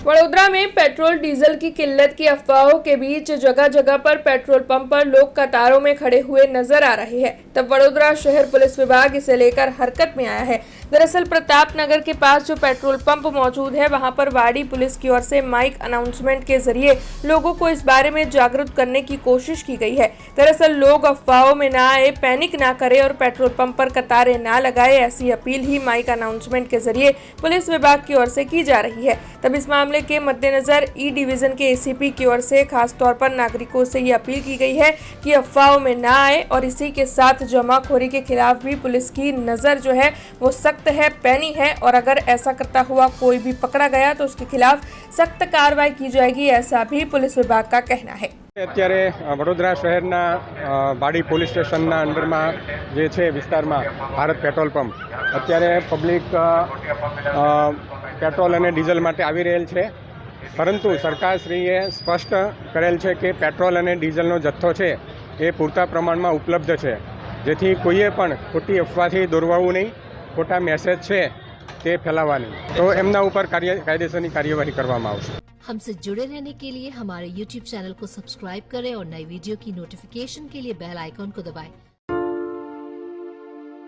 वडोदरा में petrol diesel की किल्लत की अफवाहों के बीच जगह जगह पर पेट्रोल पंप पर लोग कतारों में खड़े हुए नजर आ रहे हैं। तब वडोदरा शहर पुलिस विभाग इसे लेकर हरकत में आया है। दरअसल प्रताप नगर के पास जो पेट्रोल पंप मौजूद है, वहां पर वाड़ी पुलिस की ओर से माइक अनाउंसमेंट के जरिए लोगों को इस बारे में जागरूक करने की कोशिश की गई है। दरअसल लोग अफवाहों में ना आए, पैनिक ना करें और पेट्रोल पंप पर कतारें ना लगाए, ऐसी अपील ही माइक अनाउंसमेंट के जरिए पुलिस विभाग की ओर से की जा रही है। तब इस मामले के मद्देनजर ई डिवीजन के एसीपी की ओर से खास तौर पर नागरिकों से ये अपील की गई है कि अफवाहों में ना आए और इसी के साथ जमाखोरी के खिलाफ भी पुलिस की नजर जो है वो सख्त है, पैनी है और अगर ऐसा करता हुआ कोई भी पकड़ा गया तो उसके खिलाफ सख्त कार्रवाई की जाएगी, ऐसा भी पुलिस विभाग का कहना है। અત્યારે વડોદરા શહેરના વાડી પોલીસ સ્ટેશનના અંડરમાં જે છે વિસ્તારમાં ભારત પેટ્રોલ પંપ અત્યારે પબ્લિક પેટ્રોલ અને ડીઝલ માટે આવી રહેલ છે, પરંતુ સરકારશ્રીએ સ્પષ્ટ કરેલ છે કે પેટ્રોલ અને ડીઝલનો જથ્થો છે એ પૂરતા પ્રમાણમાં ઉપલબ્ધ છે, જેથી કોઈએ પણ ખોટી અફવાથી દોરવાવું નહીં, ખોટા મેસેજ છે તે ફેલાવવા નહીં, તો એમના ઉપર કાયદેસરની કાર્યવાહી કરવામાં આવશે। हमसे जुड़े रहने के लिए हमारे YouTube चैनल को सब्सक्राइब करें और नई वीडियो की नोटिफिकेशन के लिए बेल आइकॉन को दबाएं।